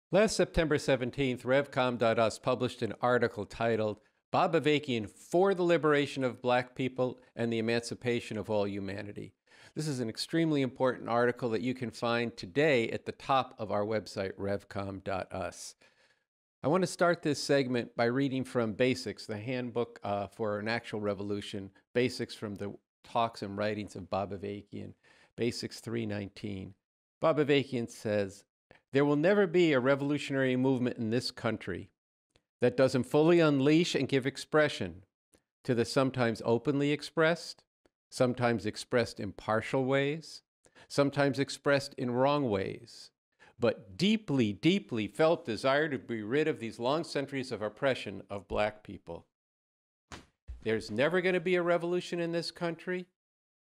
Last September 17th, Revcom.us published an article titled, Bob Avakian for the Liberation of Black People and the Emancipation of All Humanity. This is an extremely important article that you can find today at the top of our website, revcom.us. I want to start this segment by reading from Basics, the handbook for an actual revolution, Basics from the talks and writings of Bob Avakian, Basics 319. Bob Avakian says, there will never be a revolutionary movement in this country that doesn't fully unleash and give expression to the sometimes openly expressed, sometimes expressed in partial ways, sometimes expressed in wrong ways, but deeply, deeply felt desire to be rid of these long centuries of oppression of Black people. There's never going to be a revolution in this country,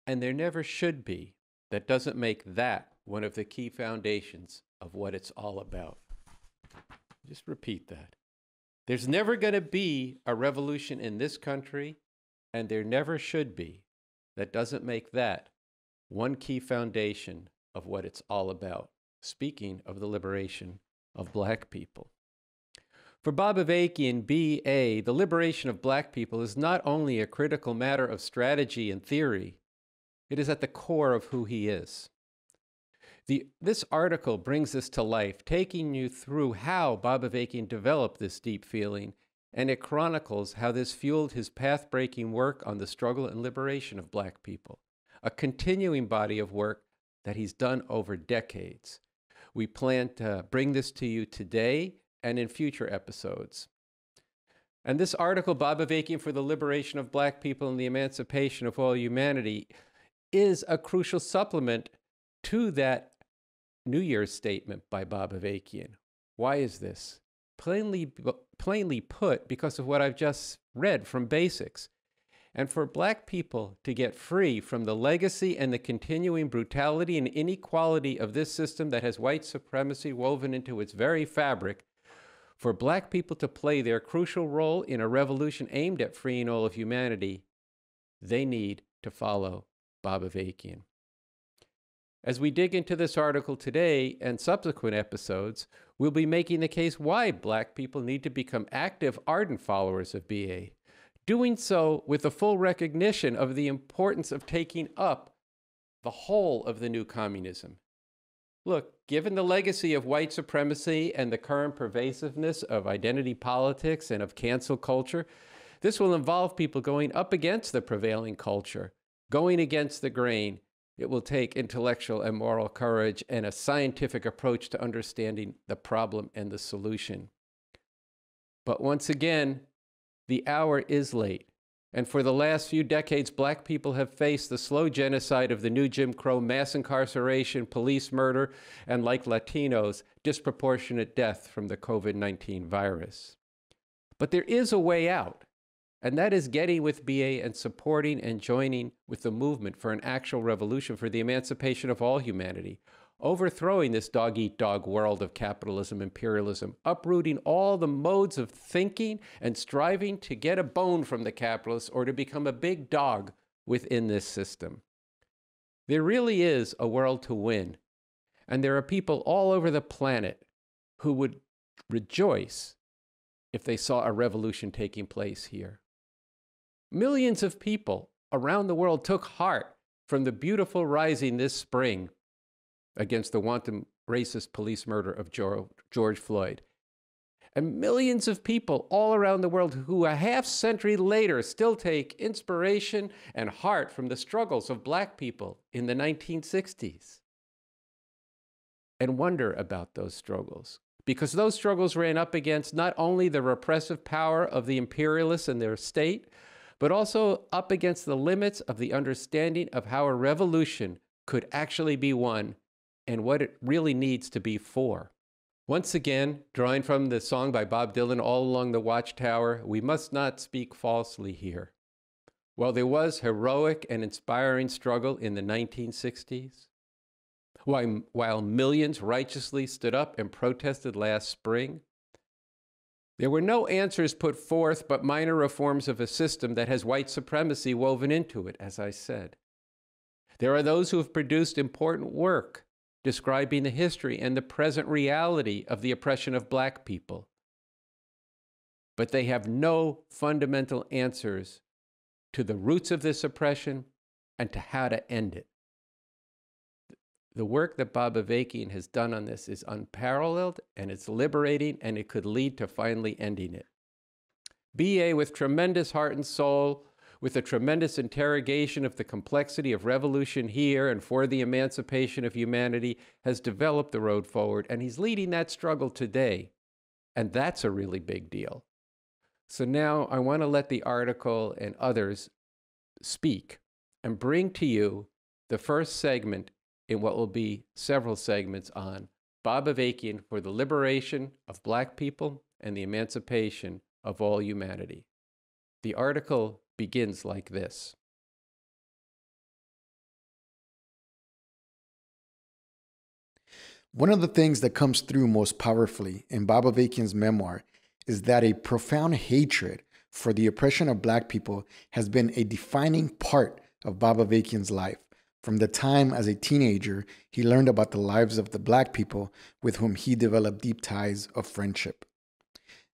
and there never should be, that doesn't make that one of the key foundations of what it's all about. Just repeat that. There's never going to be a revolution in this country, and there never should be. That doesn't make that one key foundation of what it's all about. Speaking of the liberation of Black people. For Bob Avakian, B.A., the liberation of Black people is not only a critical matter of strategy and theory, it is at the core of who he is. This article brings this to life, taking you through how Bob Avakian developed this deep feeling, and it chronicles how this fueled his path-breaking work on the struggle and liberation of Black people, a continuing body of work that he's done over decades. We plan to bring this to you today and in future episodes. And this article, Bob Avakian for the Liberation of Black People and the Emancipation of All Humanity, is a crucial supplement to that New Year's statement by Bob Avakian. Why is this? Plainly put, because of what I've just read from Basics. And for Black people to get free from the legacy and the continuing brutality and inequality of this system that has white supremacy woven into its very fabric, for Black people to play their crucial role in a revolution aimed at freeing all of humanity, they need to follow Bob Avakian. As we dig into this article today and subsequent episodes, we'll be making the case why Black people need to become active, ardent followers of BA, doing so with the full recognition of the importance of taking up the whole of the new communism. Look, given the legacy of white supremacy and the current pervasiveness of identity politics and of cancel culture, this will involve people going up against the prevailing culture, going against the grain. It will take intellectual and moral courage and a scientific approach to understanding the problem and the solution. But once again, the hour is late. And for the last few decades, Black people have faced the slow genocide of the new Jim Crow, mass incarceration, police murder, and like Latinos, disproportionate death from the COVID-19 virus. But there is a way out. And that is getting with BA and supporting and joining with the movement for an actual revolution for the emancipation of all humanity, overthrowing this dog-eat-dog world of capitalism, imperialism, uprooting all the modes of thinking and striving to get a bone from the capitalists or to become a big dog within this system. There really is a world to win, and there are people all over the planet who would rejoice if they saw a revolution taking place here. Millions of people around the world took heart from the beautiful rising this spring against the wanton racist police murder of George Floyd. And millions of people all around the world who a half-century later still take inspiration and heart from the struggles of Black people in the 1960s and wonder about those struggles. Because those struggles ran up against not only the repressive power of the imperialists and their state, but also up against the limits of the understanding of how a revolution could actually be won and what it really needs to be for. Once again, drawing from the song by Bob Dylan, All Along the Watchtower, we must not speak falsely here. While there was heroic and inspiring struggle in the 1960s, while millions righteously stood up and protested last spring, there were no answers put forth but minor reforms of a system that has white supremacy woven into it, as I said. There are those who have produced important work describing the history and the present reality of the oppression of Black people. But they have no fundamental answers to the roots of this oppression and to how to end it. The work that Bob Avakian has done on this is unparalleled, and it's liberating, and it could lead to finally ending it. BA, with tremendous heart and soul, with a tremendous interrogation of the complexity of revolution here and for the emancipation of humanity, has developed the road forward, and he's leading that struggle today. And that's a really big deal. So now I want to let the article and others speak and bring to you the first segment in what will be several segments on Bob Avakian for the liberation of Black people and the emancipation of all humanity. The article begins like this. One of the things that comes through most powerfully in Bob Avakian's memoir is that a profound hatred for the oppression of Black people has been a defining part of Bob Avakian's life. From the time as a teenager, he learned about the lives of the Black people with whom he developed deep ties of friendship.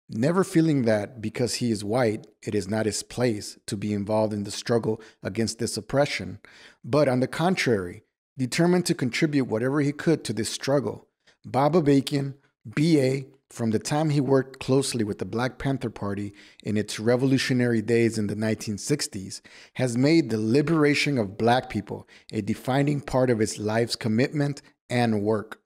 Never feeling that because he is white, it is not his place to be involved in the struggle against this oppression, but on the contrary, determined to contribute whatever he could to this struggle, Bob Avakian, BA, from the time he worked closely with the Black Panther Party in its revolutionary days in the 1960s, has made the liberation of Black people a defining part of his life's commitment and work.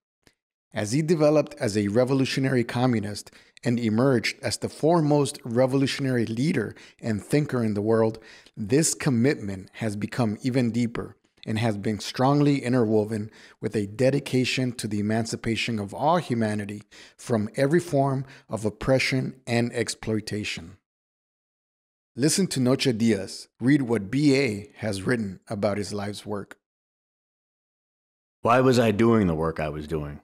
As he developed as a revolutionary communist and emerged as the foremost revolutionary leader and thinker in the world, this commitment has become even deeper and has been strongly interwoven with a dedication to the emancipation of all humanity from every form of oppression and exploitation. Listen to Noche Diaz read what B.A. has written about his life's work. Why was I doing the work I was doing?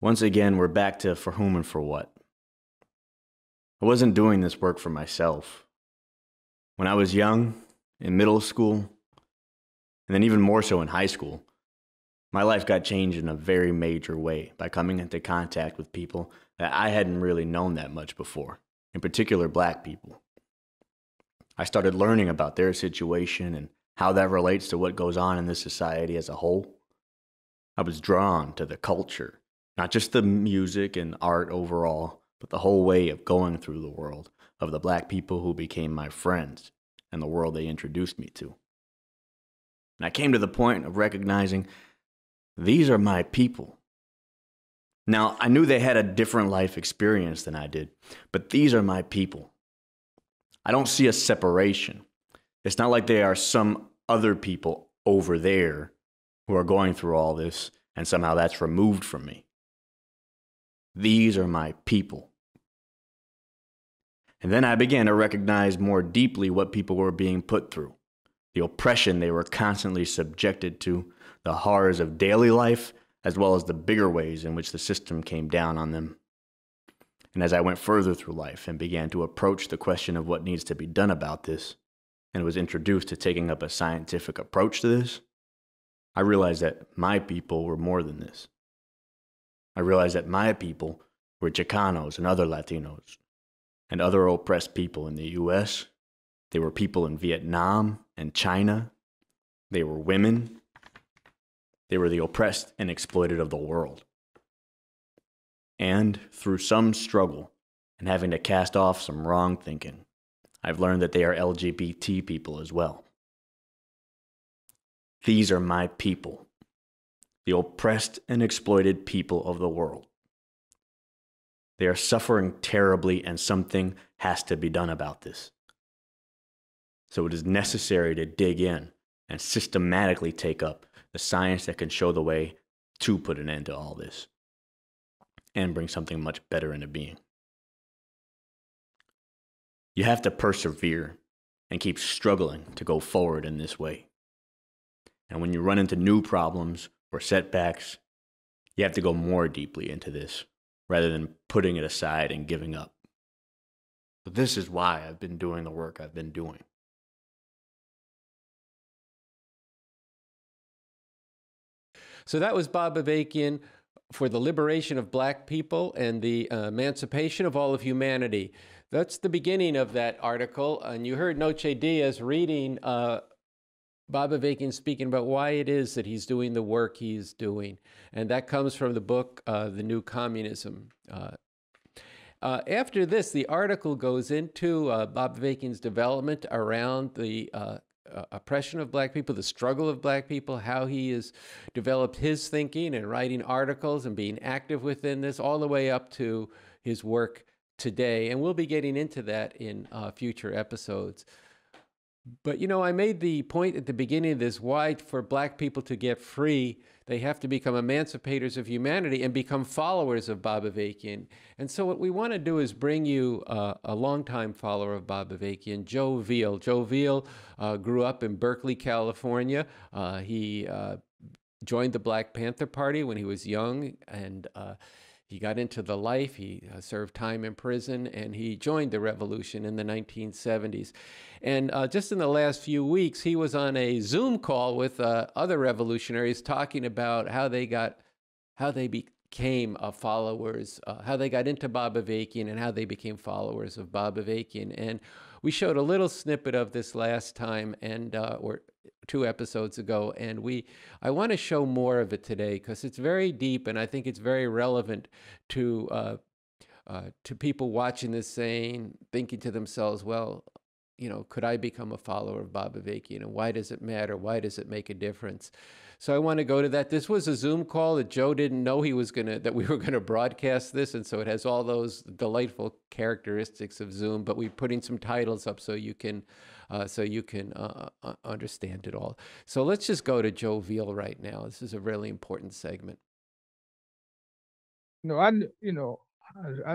Once again, we're back to for whom and for what. I wasn't doing this work for myself. When I was young, in middle school, and then even more so in high school, my life got changed in a very major way by coming into contact with people that I hadn't really known that much before, in particular Black people. I started learning about their situation and how that relates to what goes on in this society as a whole. I was drawn to the culture, not just the music and art overall, but the whole way of going through the world of the Black people who became my friends and the world they introduced me to. And I came to the point of recognizing these are my people. Now, I knew they had a different life experience than I did, but these are my people. I don't see a separation. It's not like they are some other people over there who are going through all this and somehow that's removed from me. These are my people. And then I began to recognize more deeply what people were being put through. The oppression they were constantly subjected to, the horrors of daily life, as well as the bigger ways in which the system came down on them. And as I went further through life and began to approach the question of what needs to be done about this, and was introduced to taking up a scientific approach to this, I realized that my people were more than this. I realized that my people were Chicanos and other Latinos, and other oppressed people in the U.S., They were people in Vietnam and China. They were women. They were the oppressed and exploited of the world. And through some struggle and having to cast off some wrong thinking, I've learned that they are LGBT people as well. These are my people, the oppressed and exploited people of the world. They are suffering terribly, and something has to be done about this. So it is necessary to dig in and systematically take up the science that can show the way to put an end to all this and bring something much better into being. You have to persevere and keep struggling to go forward in this way. And when you run into new problems or setbacks, you have to go more deeply into this rather than putting it aside and giving up. But this is why I've been doing the work I've been doing. So that was Bob Avakian for the liberation of Black people and the emancipation of all of humanity. That's the beginning of that article. And you heard Noche Diaz reading Bob Avakian speaking about why it is that he's doing the work he's doing. And that comes from the book, The New Communism. After this, the article goes into Bob Avakian's development around the oppression of Black people, the struggle of Black people, how he has developed his thinking and writing articles and being active within this, all the way up to his work today. And we'll be getting into that in future episodes. But, you know, I made the point at the beginning of this, why for Black people to get free, they have to become emancipators of humanity and become followers of Bob Avakian. And so what we want to do is bring you a longtime follower of Bob Avakian, Joe Veal. Joe Veal grew up in Berkeley, California. He joined the Black Panther Party when he was young, and he got into the life. He served time in prison, and he joined the revolution in the 1970s. And just in the last few weeks, he was on a Zoom call with other revolutionaries talking about how they became followers, how they got into Bob Avakian, and how they became followers of Bob Avakian. And we showed a little snippet of this last time, and or 2 episodes ago, and I want to show more of it today because it's very deep, and I think it's very relevant to people watching this, thinking to themselves, well, you know, could I become a follower of Bob Avakian, and why does it matter? Why does it make a difference? So I want to go to that. This was a Zoom call that Joe didn't know that we were gonna broadcast this, and so it has all those delightful characteristics of Zoom. But we're putting some titles up so you can understand it all. So let's just go to Joe Veal right now. This is a really important segment. I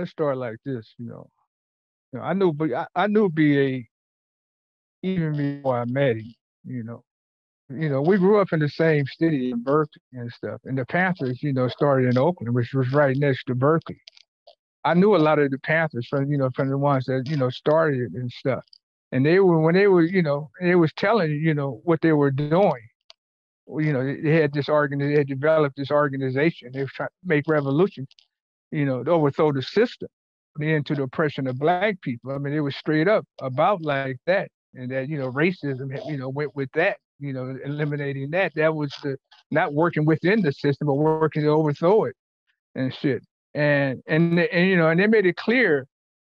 start like this. I knew BA even before I met him. We grew up in the same city in Berkeley and stuff. And the Panthers, started in Oakland, which was right next to Berkeley. I knew a lot of the Panthers from the ones that, started and stuff. And they was telling, what they were doing. They had they had developed this organization. They were trying to make revolution, to overthrow the system, into the oppression of Black people. I mean, it was straight up about like that. And that, racism, went with that, eliminating that. That was not working within the system, but working to overthrow it and shit. And they made it clear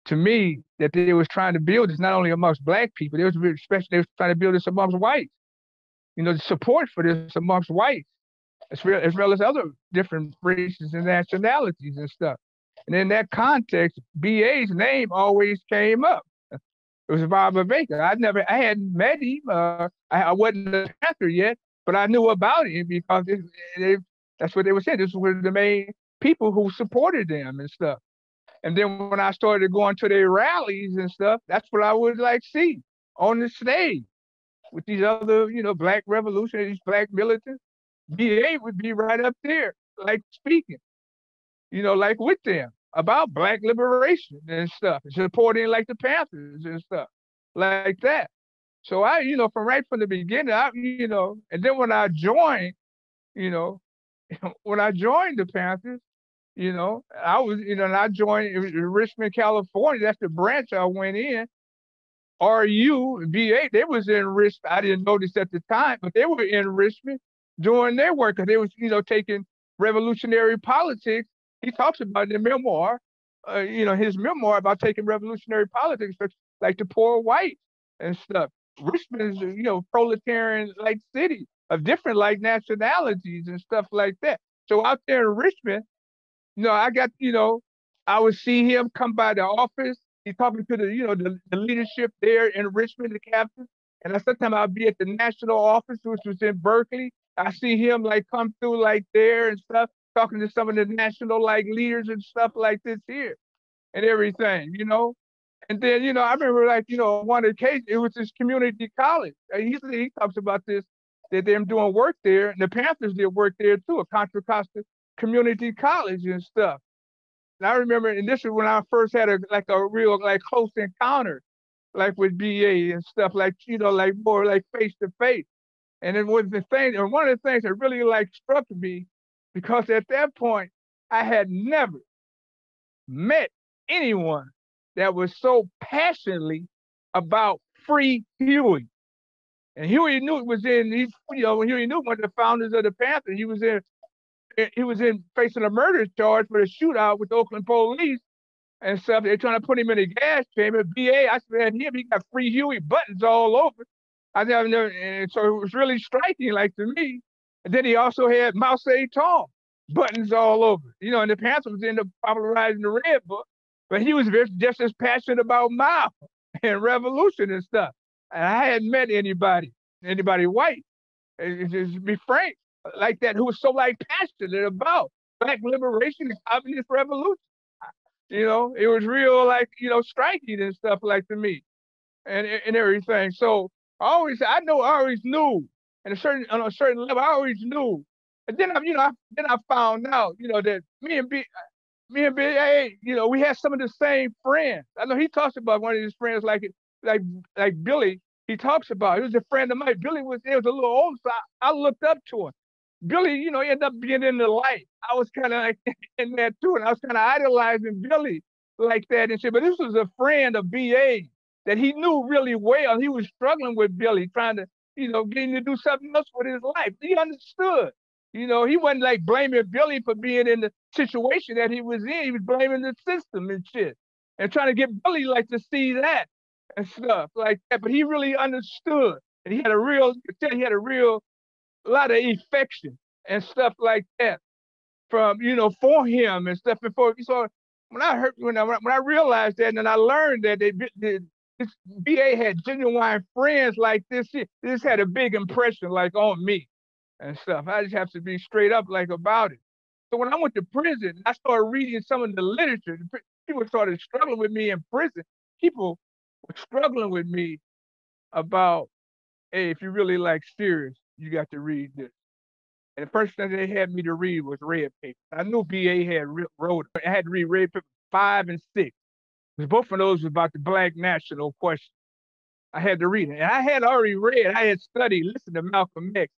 to me that they was trying to build this not only amongst Black people, they was trying to build this amongst whites. The support for this amongst whites, as well as other different races and nationalities and stuff. And in that context, BA's name always came up. It was Bob Avakian. I hadn't met him. I wasn't a Panther yet, but I knew about him because that's what they were saying. This was the main people who supported them and stuff. And then when I started going to their rallies and stuff, that's what I would see on the stage with these other, Black revolutionaries, Black militants. BA would be right up there, speaking, with them about Black liberation and stuff, supporting the Panthers and stuff like that. So I, from the beginning, and then when I joined, when I joined the Panthers, I was, and I joined in Richmond, California. That's the branch I went in. RU, BA, they was in Richmond. I didn't notice at the time, but they were in Richmond doing their work because they was, taking revolutionary politics. He talks about in the memoir, his memoir about taking revolutionary politics, like the poor whites and stuff. Richmond is, proletarian city of different nationalities and stuff like that. So out there in Richmond, I got, I would see him come by the office. He's talking to the leadership there in Richmond, the captain. And sometimes I'll be at the national office, which was in Berkeley. I see him come through there and stuff, talking to some of the national leaders and stuff like this here and everything, And then, I remember one occasion, it was this community college. He talks about this, that them doing work there, and the Panthers did work there too, a Contra Costa community college and stuff. And I remember, and this is when I first had a real close encounter, with BA and stuff, more face to face. And it was the thing, or one of the things that really like struck me, because at that point I had never met anyone that was so passionately about free Huey. And Huey Newton was in, Huey Newton, one of the founders of the Panthers. He was in facing a murder charge for the shootout with the Oakland police and stuff. They're trying to put him in a gas chamber. I said him, he got free Huey buttons all over. And so it was really striking, like to me. And then he also had Mao Zedong buttons all over. And the Panthers was into popularizing the Red Book, but he was just as passionate about Mao and revolution and stuff. And I hadn't met anybody white, just to be frank, like that, who was so passionate about Black liberation and communist revolution. It was real striking and stuff like to me, and everything. So I always knew, on a certain level, I always knew. And then I found out, that me and B.A., we had some of the same friends. I know he talks about one of his friends like Billy. He talks about, he was a friend of mine. Billy was a little older, so I looked up to him. Billy, ended up being in the light. I was kind of in that too, and I was kind of idolizing Billy like that and shit. But this was a friend of B.A. that he knew really well. He was struggling with Billy, trying to, get him to do something else with his life. He understood. He wasn't blaming Billy for being in the situation that he was in. He was blaming the system and shit, and trying to get Billy to see that and stuff like that. But he really understood, and he had a real lot of affection and stuff like that from for him and stuff. Before so when I realized that, and I learned that this BA had genuine friends like this, this had a big impression on me and stuff. I just have to be straight up about it. So when I went to prison, I started reading some of the literature. People started struggling with me in prison. People were struggling with me about, hey, if you really serious, you got to read this. And the first thing they had me to read was Red Paper. I knew BA had wrote it. I had to read Red Paper 5 and 6. Because both of those was about the Black national question. I had to read it. And I had already read, I had studied, listened to Malcolm X.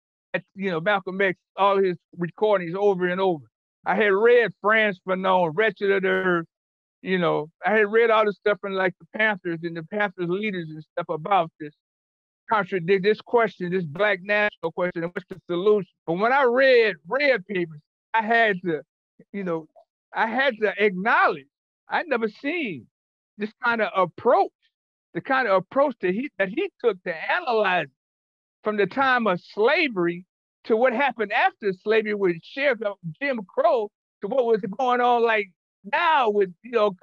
Malcolm X, all his recordings over and over. I had read Franz Fanon, Wretched of the Earth. I had read all the stuff from the Panthers and the Panthers leaders and stuff about this. Contradict this question, this Black national question, and what's the solution? But when I read Red Papers, I had to acknowledge I'd never seen this kind of approach, the kind of approach that he took to analyze from the time of slavery to what happened after slavery with Jim Crow to what was going on now with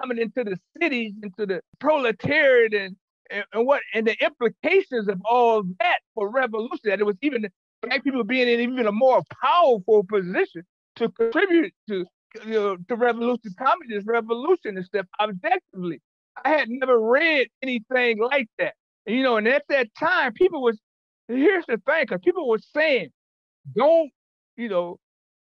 coming into the cities, into the proletariat and the implications of all that for revolution, that it was even Black people being in even a more powerful position to contribute to revolution, communist revolution and stuff objectively. I had never read anything like that. And at that time, here's the thing, because people were saying, don't, at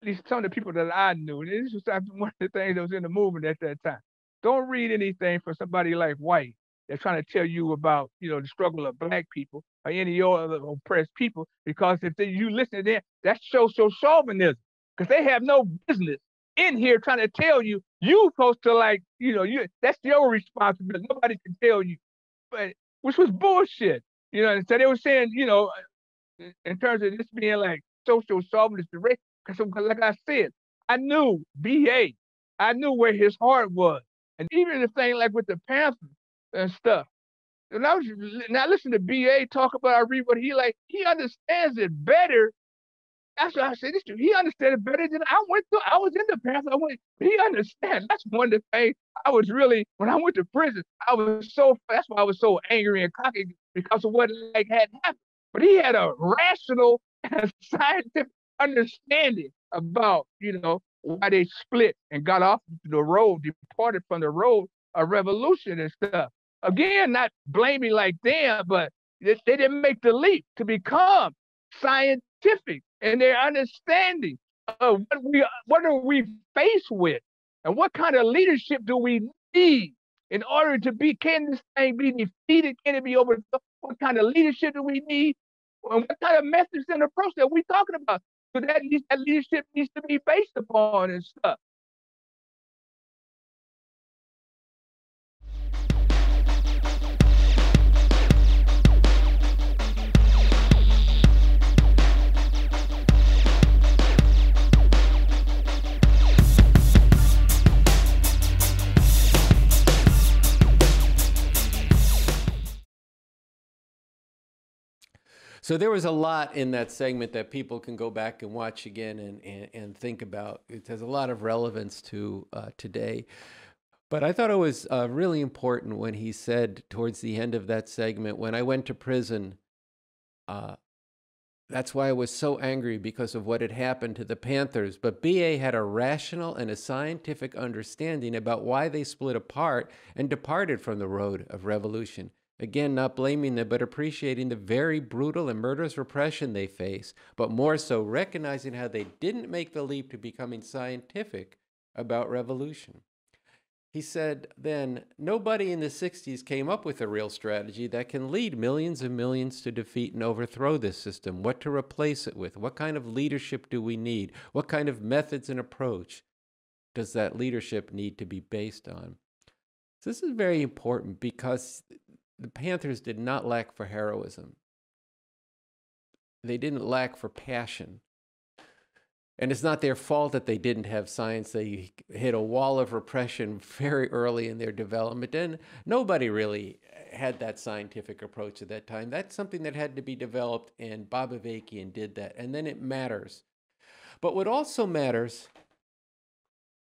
least some of the people that I knew, and this was one of the things that was in the movement at that time, don't read anything from somebody like White. They're trying to tell you about, the struggle of Black people or any other oppressed people, because if you listen to them, that's social chauvinism, because they have no business in here trying to tell you, supposed to that's your responsibility. Nobody can tell you, but which was bullshit. And so they were saying, in terms of this being social chauvinist, because like I said, I knew BA, I knew where his heart was, and even the thing with the Panthers and stuff. And I listen to BA talk about, I read what he understands it better. That's what I said. He understands it better than I went through. I was in the Panthers. He understands. That's one of the things I was really, when I went to prison, that's why I was so angry and cocky, because of what had happened. But he had a rational and scientific understanding about, why they split and got off the road, departed from the road of revolution and stuff. Again, not blaming them, but they didn't make the leap to become scientific in their understanding of what are we faced with, and what kind of leadership do we need in order to can this thing be defeated? Can it be overthrown? What kind of leadership do we need? And what kind of methods and approach are we talking about? So that leadership needs to be based upon and stuff. So there was a lot in that segment that people can go back and watch again and think about. It has a lot of relevance to today. But I thought it was really important when he said towards the end of that segment, when I went to prison, that's why I was so angry, because of what had happened to the Panthers. But BA had a rational and a scientific understanding about why they split apart and departed from the road of revolution. Again, not blaming them, but appreciating the very brutal and murderous repression they face, but more so recognizing how they didn't make the leap to becoming scientific about revolution. He said then, nobody in the 60s came up with a real strategy that can lead millions and millions to defeat and overthrow this system, what to replace it with, what kind of leadership do we need, what kind of methods and approach does that leadership need to be based on. So this is very important, because the Panthers did not lack for heroism. They didn't lack for passion. And it's not their fault that they didn't have science. They hit a wall of repression very early in their development, and nobody really had that scientific approach at that time. That's something that had to be developed, and Bob Avakian did that, and then it matters. But what also matters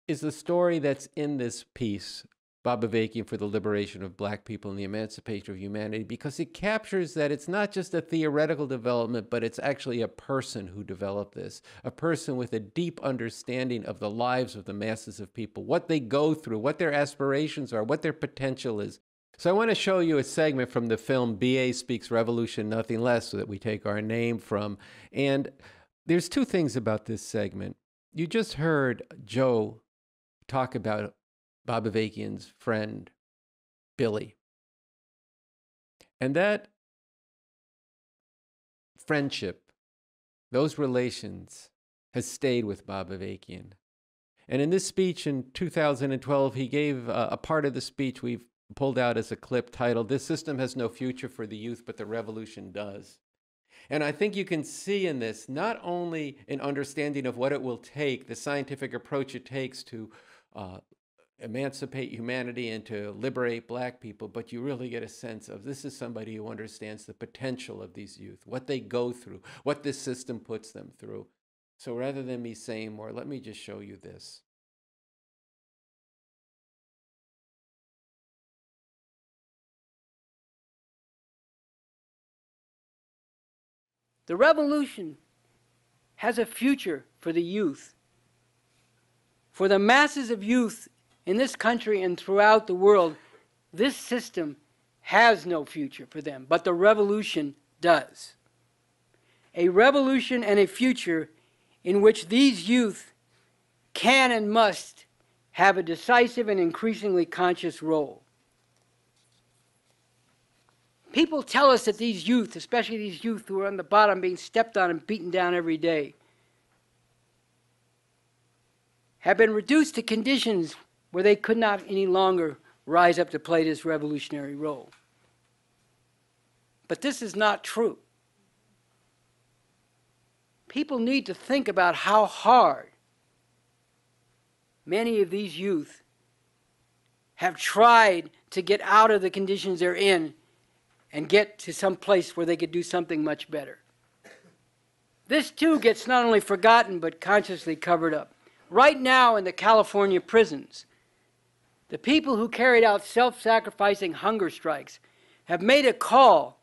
is the story that's in this piece, Bob Avakian for the Liberation of Black People and the Emancipation of Humanity, because it captures that it's not just a theoretical development, but it's actually a person who developed this, a person with a deep understanding of the lives of the masses of people, what they go through, what their aspirations are, what their potential is. So I want to show you a segment from the film BA Speaks Revolution, Nothing Less, that we take our name from. And there's two things about this segment. You just heard Joe talk about Bob Avakian's friend, Billy. And that friendship, those relations, has stayed with Bob Avakian. And in this speech in 2012, he gave a part of the speech we've pulled out as a clip titled, "This System Has No Future for the Youth, but the Revolution Does." And I think you can see in this not only an understanding of what it will take, the scientific approach it takes to emancipate humanity and to liberate Black people, but you really get a sense of this is somebody who understands the potential of these youth, what they go through, what this system puts them through. So rather than me saying more, let me just show you this. The revolution has a future for the youth. For the masses of youth in this country and throughout the world, this system has no future for them, but the revolution does. A revolution and a future in which these youth can and must have a decisive and increasingly conscious role. People tell us that these youth, especially these youth who are on the bottom being stepped on and beaten down every day, have been reduced to conditions where they could not any longer rise up to play this revolutionary role. But this is not true. People need to think about how hard many of these youth have tried to get out of the conditions they're in and get to some place where they could do something much better. This too gets not only forgotten but consciously covered up. Right now in the California prisons, the people who carried out self-sacrificing hunger strikes have made a call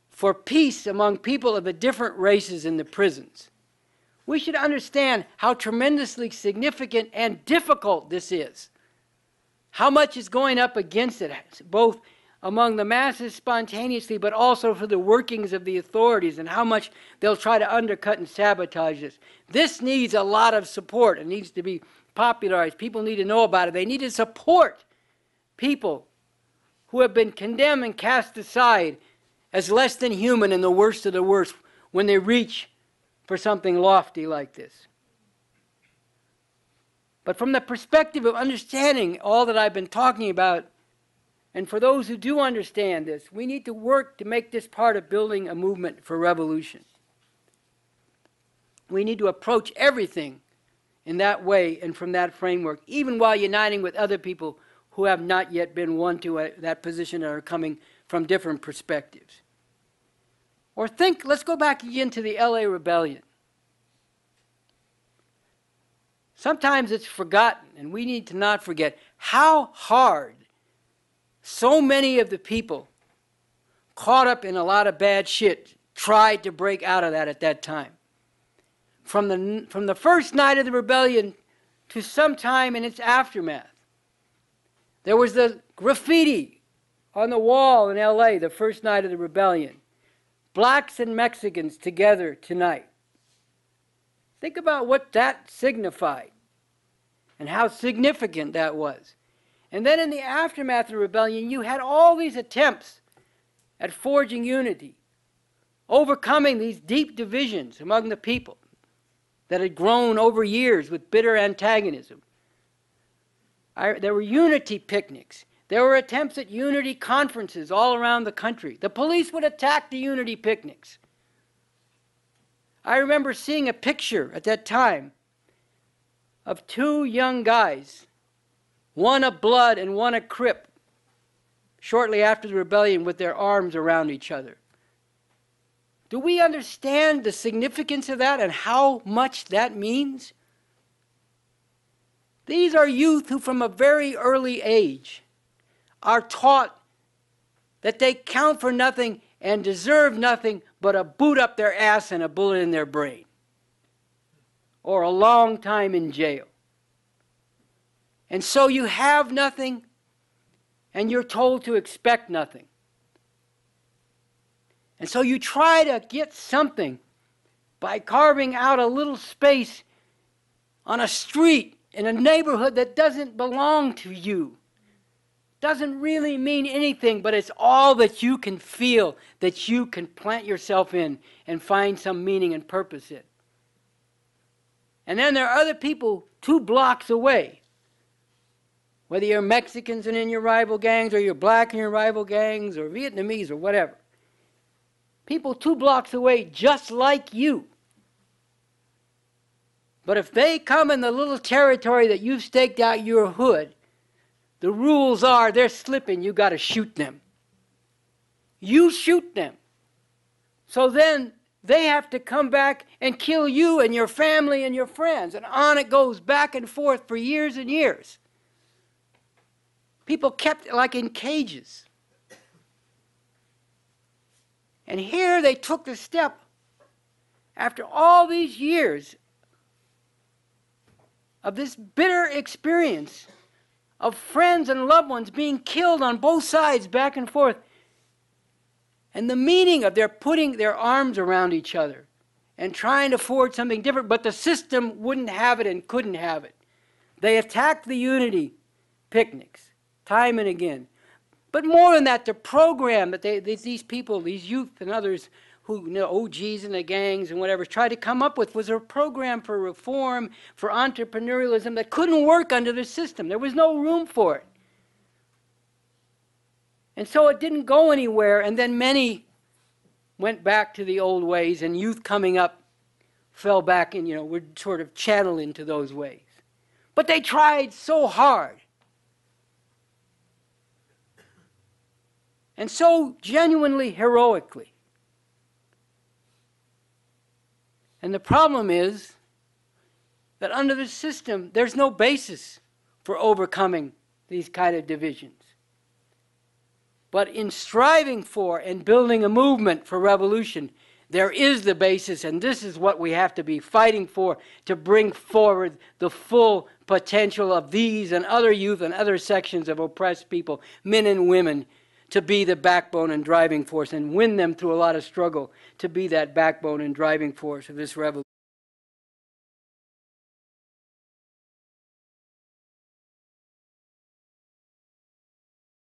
for peace among people of the different races in the prisons. We should understand how tremendously significant and difficult this is. How much is going up against it, both among the masses spontaneously, but also for the workings of the authorities and how much they'll try to undercut and sabotage this. This needs a lot of support. It needs to be popularized. People need to know about it. They need to support people who have been condemned and cast aside as less than human and the worst of the worst when they reach for something lofty like this. But from the perspective of understanding all that I've been talking about, and for those who do understand this, we need to work to make this part of building a movement for revolution. We need to approach everything in that way and from that framework, even while uniting with other people who have not yet been won to that position and are coming from different perspectives. Or let's go back again to the LA Rebellion. Sometimes it's forgotten, and we need to not forget how hard so many of the people caught up in a lot of bad shit tried to break out of that at that time. From the first night of the rebellion to some time in its aftermath. There was the graffiti on the wall in LA the first night of the rebellion. Blacks and Mexicans together tonight. Think about what that signified and how significant that was. And then in the aftermath of the rebellion, you had all these attempts at forging unity, overcoming these deep divisions among the people that had grown over years with bitter antagonism. There were unity picnics. There were attempts at unity conferences all around the country. The police would attack the unity picnics. I remember seeing a picture at that time of two young guys, one a Blood and one a Crip, shortly after the rebellion with their arms around each other. Do we understand the significance of that and how much that means? These are youth who from a very early age are taught that they count for nothing and deserve nothing but a boot up their ass and a bullet in their brain, or a long time in jail. And so you have nothing, and you're told to expect nothing. And so you try to get something by carving out a little space on a street in a neighborhood that doesn't belong to you. Doesn't really mean anything, but it's all that you can feel, that you can plant yourself in and find some meaning and purpose in. And then there are other people 2 blocks away, whether you're Mexicans and in your rival gangs, or you're black in your rival gangs, or Vietnamese, or whatever. People 2 blocks away just like you. But if they come in the little territory that you've staked out your hood, the rules are they're slipping, you got to shoot them. You shoot them. So then they have to come back and kill you and your family and your friends. And on it goes back and forth for years and years. People kept like in cages. And here they took the step after all these years of this bitter experience of friends and loved ones being killed on both sides, back and forth. And the meaning of their putting their arms around each other and trying to forge something different, but the system wouldn't have it and couldn't have it. They attacked the unity picnics time and again. But more than that, the program that these people, these youth and others who, OGs in the gangs and whatever, tried to come up with was a program for reform, for entrepreneurialism that couldn't work under the system. There was no room for it. And so it didn't go anywhere, and then many went back to the old ways, and youth coming up fell back and, were sort of channeled into those ways. But they tried so hard. And so genuinely heroically. And the problem is that under the system, there's no basis for overcoming these kind of divisions. But in striving for and building a movement for revolution, there is the basis, and this is what we have to be fighting for, to bring forward the full potential of these and other youth and other sections of oppressed people, men and women, to be the backbone and driving force, and win them through a lot of struggle to be that backbone and driving force of this revolution.